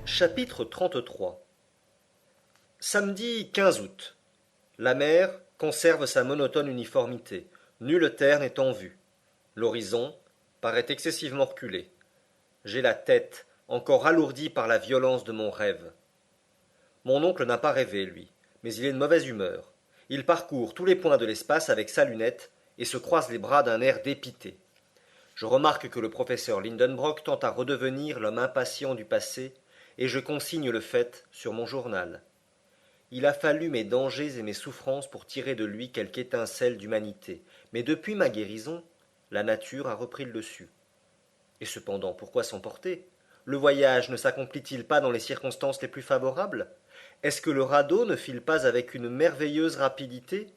Chapitre 33. Samedi 15 août. La mer conserve sa monotone uniformité, nulle terre n'est en vue. L'horizon paraît excessivement reculé. J'ai la tête encore alourdie par la violence de mon rêve. Mon oncle n'a pas rêvé, lui, mais il est de mauvaise humeur. Il parcourt tous les points de l'espace avec sa lunette et se croise les bras d'un air dépité. Je remarque que le professeur Lindenbrock tente à redevenir l'homme impatient du passé, et je consigne le fait sur mon journal. Il a fallu mes dangers et mes souffrances pour tirer de lui quelque étincelle d'humanité, mais depuis ma guérison, la nature a repris le dessus. Et cependant, pourquoi s'emporter? Le voyage ne s'accomplit-il pas dans les circonstances les plus favorables? Est-ce que le radeau ne file pas avec une merveilleuse rapidité?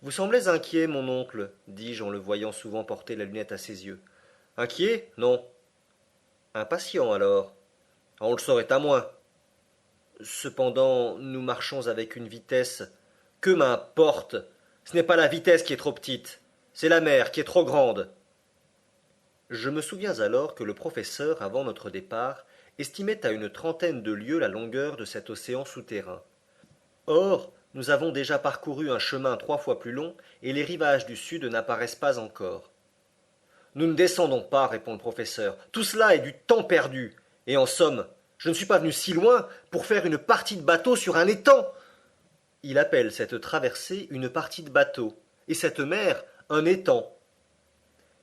Vous semblez inquiet, mon oncle, dis-je en le voyant souvent porter la lunette à ses yeux. Inquiet? Non. Impatient alors. On le saurait à moins. Cependant, nous marchons avec une vitesse. Que m'importe? Ce n'est pas la vitesse qui est trop petite, c'est la mer qui est trop grande. Je me souviens alors que le professeur, avant notre départ, estimait à une trentaine de lieues la longueur de cet océan souterrain. Or, nous avons déjà parcouru un chemin 3 fois plus long, et les rivages du sud n'apparaissent pas encore. Nous ne descendons pas, répond le professeur. Tout cela est du temps perdu. Et en somme, je ne suis pas venu si loin pour faire une partie de bateau sur un étang. Il appelle cette traversée une partie de bateau, et cette mer un étang.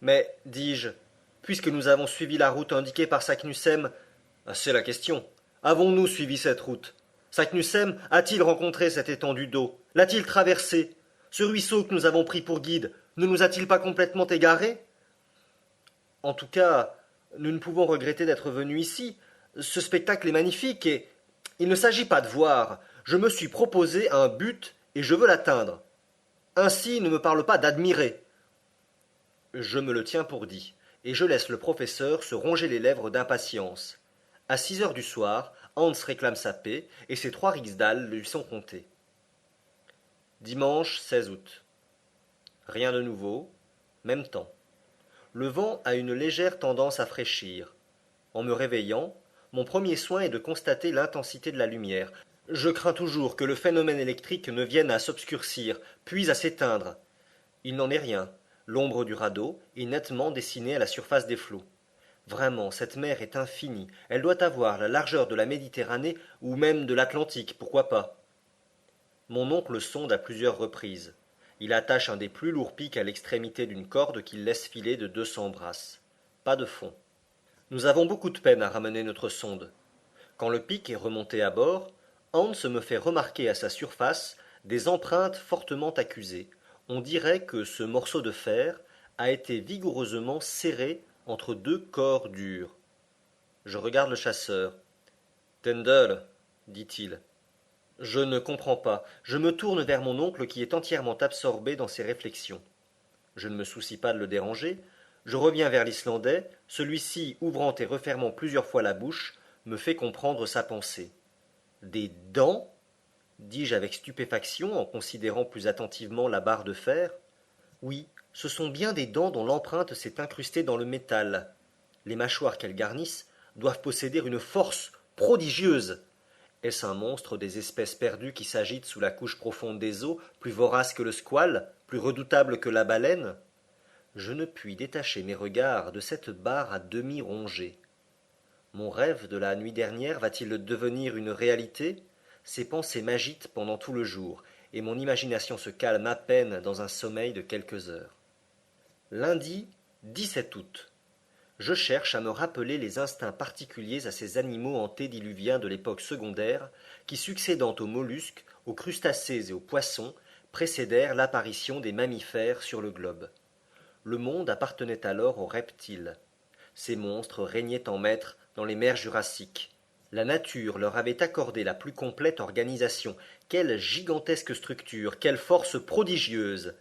Mais, dis-je, puisque nous avons suivi la route indiquée par Saknussemm, c'est la question. Avons-nous suivi cette route? Saknussemm a-t-il rencontré cette étendue d'eau? L'a-t-il traversée? Ce ruisseau que nous avons pris pour guide ne nous a-t-il pas complètement égarés? En tout cas, nous ne pouvons regretter d'être venus ici. Ce spectacle est magnifique et il ne s'agit pas de voir. Je me suis proposé un but et je veux l'atteindre. Ainsi ne me parle pas d'admirer. Je me le tiens pour dit, et je laisse le professeur se ronger les lèvres d'impatience. À 6 heures du soir, Hans réclame sa paix, et ses 3 riksdals lui sont comptés. Dimanche 16 août. Rien de nouveau, même temps. Le vent a une légère tendance à fraîchir. En me réveillant, mon premier soin est de constater l'intensité de la lumière. Je crains toujours que le phénomène électrique ne vienne à s'obscurcir, puis à s'éteindre. Il n'en est rien. L'ombre du radeau est nettement dessinée à la surface des flots. Vraiment, cette mer est infinie. Elle doit avoir la largeur de la Méditerranée ou même de l'Atlantique, pourquoi pas? Mon oncle sonde à plusieurs reprises. Il attache un des plus lourds pics à l'extrémité d'une corde qu'il laisse filer de 200 brasses. Pas de fond. Nous avons beaucoup de peine à ramener notre sonde. Quand le pic est remonté à bord, Hans me fait remarquer à sa surface des empreintes fortement accusées. On dirait que ce morceau de fer a été vigoureusement serré entre 2 corps durs. Je regarde le chasseur. Tendel, dit-il. Je ne comprends pas. Je me tourne vers mon oncle qui est entièrement absorbé dans ses réflexions. Je ne me soucie pas de le déranger. Je reviens vers l'Islandais. Celui-ci, ouvrant et refermant plusieurs fois la bouche, me fait comprendre sa pensée. Des dents? Dis-je avec stupéfaction en considérant plus attentivement la barre de fer. Oui, ce sont bien des dents dont l'empreinte s'est incrustée dans le métal. Les mâchoires qu'elles garnissent doivent posséder une force prodigieuse. Est-ce un monstre des espèces perdues qui s'agite sous la couche profonde des eaux, plus vorace que le squale, plus redoutable que la baleine? Je ne puis détacher mes regards de cette barre à demi rongée. Mon rêve de la nuit dernière va-t-il devenir une réalité? Ces pensées m'agitent pendant tout le jour, et mon imagination se calme à peine dans un sommeil de quelques heures. Lundi 17 août. Je cherche à me rappeler les instincts particuliers à ces animaux antédiluviens de l'époque secondaire, qui, succédant aux mollusques, aux crustacés et aux poissons, précédèrent l'apparition des mammifères sur le globe. Le monde appartenait alors aux reptiles. Ces monstres régnaient en maîtres dans les mers jurassiques. La nature leur avait accordé la plus complète organisation. Quelle gigantesque structure, quelle force prodigieuse!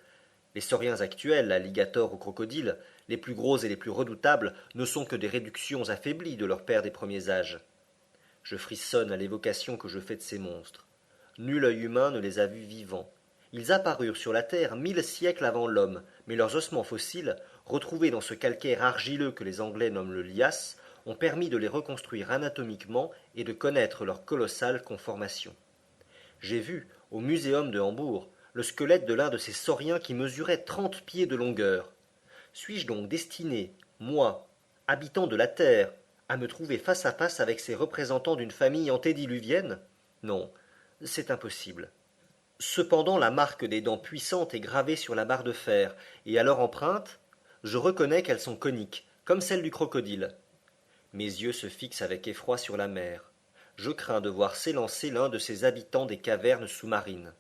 Les sauriens actuels, alligators ou crocodiles, les plus gros et les plus redoutables, ne sont que des réductions affaiblies de leurs pères des premiers âges. Je frissonne à l'évocation que je fais de ces monstres. Nul œil humain ne les a vus vivants. Ils apparurent sur la terre 1000 siècles avant l'homme, mais leurs ossements fossiles, retrouvés dans ce calcaire argileux que les Anglais nomment le lias, ont permis de les reconstruire anatomiquement et de connaître leur colossale conformation. J'ai vu, au muséum de Hambourg, le squelette de l'un de ces sauriens qui mesurait 30 pieds de longueur. Suis-je donc destiné, moi, habitant de la Terre, à me trouver face à face avec ces représentants d'une famille antédiluvienne? Non, c'est impossible. Cependant la marque des dents puissantes est gravée sur la barre de fer, et à leur empreinte, je reconnais qu'elles sont coniques, comme celles du crocodile. Mes yeux se fixent avec effroi sur la mer. Je crains de voir s'élancer l'un de ces habitants des cavernes sous-marines.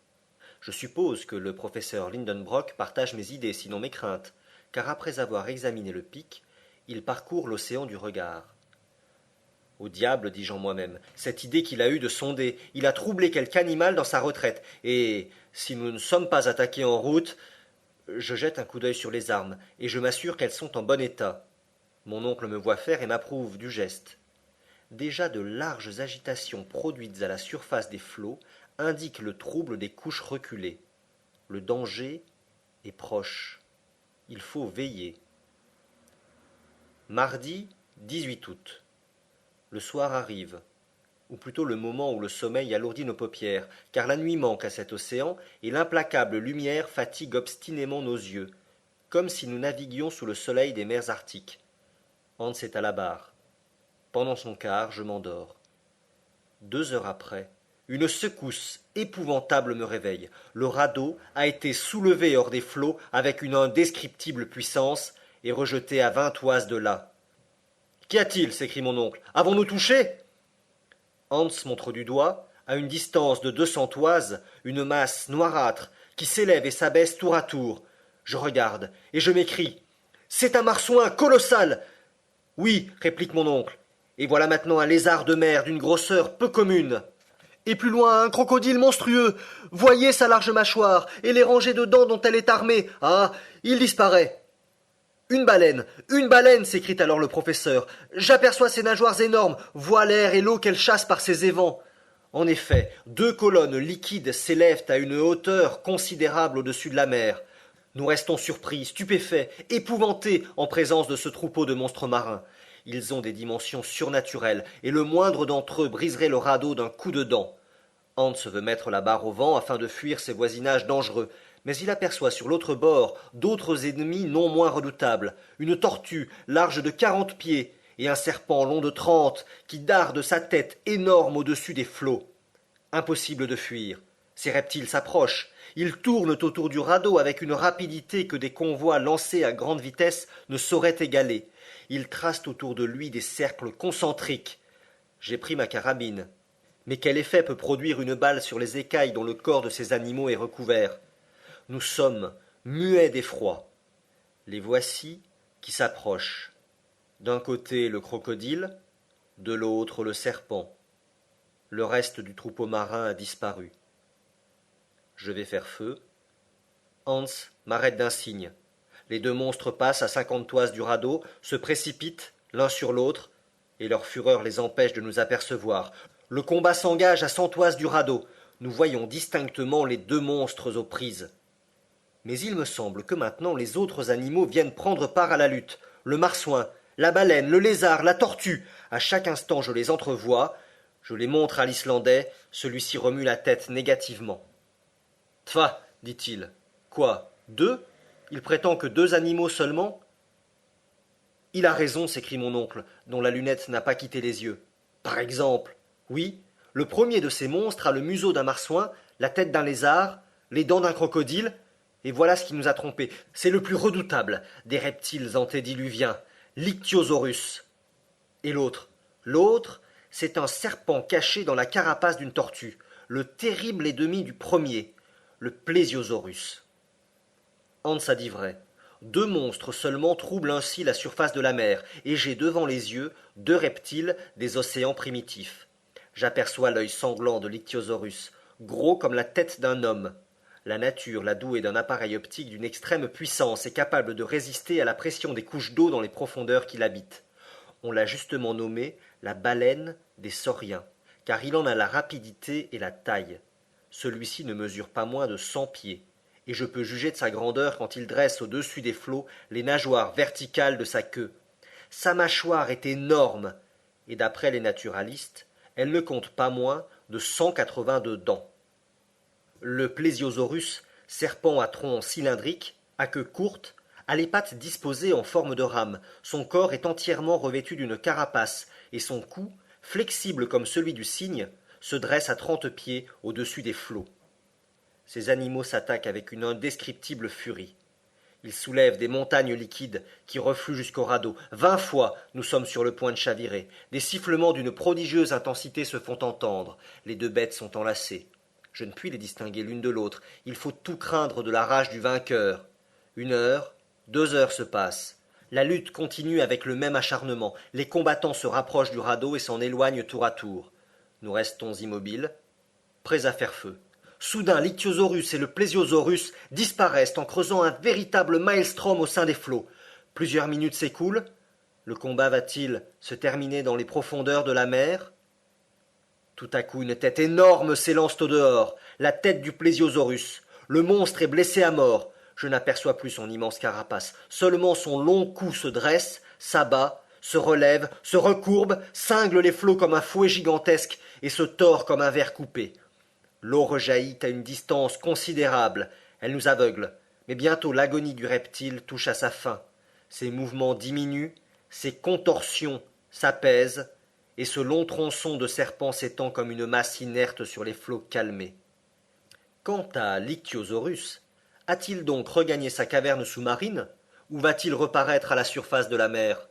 Je suppose que le professeur Lindenbrock partage mes idées, sinon mes craintes, car après avoir examiné le pic, il parcourt l'océan du regard. Au diable, dis-je en moi-même, cette idée qu'il a eue de sonder, il a troublé quelque animal dans sa retraite, et, si nous ne sommes pas attaqués en route, je jette un coup d'œil sur les armes, et je m'assure qu'elles sont en bon état. Mon oncle me voit faire et m'approuve du geste. Déjà de larges agitations produites à la surface des flots indiquent le trouble des couches reculées. Le danger est proche. Il faut veiller. Mardi 18 août. Le soir arrive, ou plutôt le moment où le sommeil alourdit nos paupières, car la nuit manque à cet océan et l'implacable lumière fatigue obstinément nos yeux, comme si nous naviguions sous le soleil des mers arctiques. Hans est à la barre. Pendant son quart, je m'endors. 2 heures après, une secousse épouvantable me réveille. Le radeau a été soulevé hors des flots avec une indescriptible puissance et rejeté à 20 toises de là. Qu'y a-t-il? S'écrie mon oncle. Avons-nous touché? Hans montre du doigt, à une distance de 200 toises, une masse noirâtre qui s'élève et s'abaisse tour à tour. Je regarde et je m'écrie. C'est un marsouin colossal! Oui, réplique mon oncle, et voilà maintenant un lézard de mer d'une grosseur peu commune. Et plus loin, un crocodile monstrueux. Voyez sa large mâchoire et les rangées de dents dont elle est armée. Ah, il disparaît. Une baleine, s'écrie alors le professeur. J'aperçois ses nageoires énormes, vois l'air et l'eau qu'elle chasse par ses évents. En effet, 2 colonnes liquides s'élèvent à une hauteur considérable au-dessus de la mer. Nous restons surpris, stupéfaits, épouvantés en présence de ce troupeau de monstres marins. Ils ont des dimensions surnaturelles, et le moindre d'entre eux briserait le radeau d'un coup de dent. Hans veut mettre la barre au vent afin de fuir ces voisinages dangereux, mais il aperçoit sur l'autre bord d'autres ennemis non moins redoutables, une tortue large de 40 pieds, et un serpent long de 30 qui darde sa tête énorme au-dessus des flots. Impossible de fuir. Ces reptiles s'approchent. Ils tournent autour du radeau avec une rapidité que des convois lancés à grande vitesse ne sauraient égaler. Ils tracent autour de lui des cercles concentriques. J'ai pris ma carabine. Mais quel effet peut produire une balle sur les écailles dont le corps de ces animaux est recouvert? Nous sommes muets d'effroi. Les voici qui s'approchent. D'un côté le crocodile, de l'autre le serpent. Le reste du troupeau marin a disparu. Je vais faire feu. Hans m'arrête d'un signe. Les 2 monstres passent à 50 toises du radeau, se précipitent l'un sur l'autre, et leur fureur les empêche de nous apercevoir. Le combat s'engage à 100 toises du radeau. Nous voyons distinctement les 2 monstres aux prises. Mais il me semble que maintenant les autres animaux viennent prendre part à la lutte. Le marsouin, la baleine, le lézard, la tortue. À chaque instant je les entrevois. Je les montre à l'Islandais. Celui-ci remue la tête négativement. Tfa, dit-il. Quoi, 2? Il prétend que 2 animaux seulement? Il a raison, s'écrie mon oncle, dont la lunette n'a pas quitté les yeux. Par exemple, oui, le premier de ces monstres a le museau d'un marsouin, la tête d'un lézard, les dents d'un crocodile, et voilà ce qui nous a trompés. C'est le plus redoutable des reptiles antédiluviens, l'Ichthyosaurus. Et l'autre, c'est un serpent caché dans la carapace d'une tortue, le terrible ennemi du premier, le Plesiosaurus. Hans a dit vrai. 2 monstres seulement troublent ainsi la surface de la mer, et j'ai devant les yeux 2 reptiles des océans primitifs. J'aperçois l'œil sanglant de l'Ichthyosaurus, gros comme la tête d'un homme. La nature l'a doué d'un appareil optique d'une extrême puissance et capable de résister à la pression des couches d'eau dans les profondeurs qu'il habite. On l'a justement nommé la baleine des sauriens, car il en a la rapidité et la taille. Celui-ci ne mesure pas moins de 100 pieds, et je peux juger de sa grandeur quand il dresse au-dessus des flots les nageoires verticales de sa queue. Sa mâchoire est énorme, et d'après les naturalistes, elle ne compte pas moins de 182 dents. Le plésiosaurus, serpent à tronc cylindrique, à queue courte, a les pattes disposées en forme de rame, son corps est entièrement revêtu d'une carapace, et son cou, flexible comme celui du cygne, se dresse à 30 pieds au-dessus des flots. Ces animaux s'attaquent avec une indescriptible furie. Ils soulèvent des montagnes liquides qui refluent jusqu'au radeau. 20 fois nous sommes sur le point de chavirer. Des sifflements d'une prodigieuse intensité se font entendre. Les deux bêtes sont enlacées. Je ne puis les distinguer l'une de l'autre. Il faut tout craindre de la rage du vainqueur. 1 heure, 2 heures se passent. La lutte continue avec le même acharnement. Les combattants se rapprochent du radeau et s'en éloignent tour à tour. Nous restons immobiles, prêts à faire feu. Soudain, l'Ichthyosaurus et le Plésiosaurus disparaissent en creusant un véritable maelstrom au sein des flots. Plusieurs minutes s'écoulent. Le combat va-t-il se terminer dans les profondeurs de la mer? Tout à coup, une tête énorme s'élance au dehors, la tête du Plésiosaurus. Le monstre est blessé à mort. Je n'aperçois plus son immense carapace. Seulement son long cou se dresse, s'abat, se relève, se recourbe, cingle les flots comme un fouet gigantesque et se tord comme un ver coupé. L'eau rejaillit à une distance considérable. Elle nous aveugle. Mais bientôt l'agonie du reptile touche à sa fin. Ses mouvements diminuent, ses contorsions s'apaisent, et ce long tronçon de serpent s'étend comme une masse inerte sur les flots calmés. Quant à l'Ichthyosaurus, a-t-il donc regagné sa caverne sous-marine, ou va-t-il reparaître à la surface de la mer?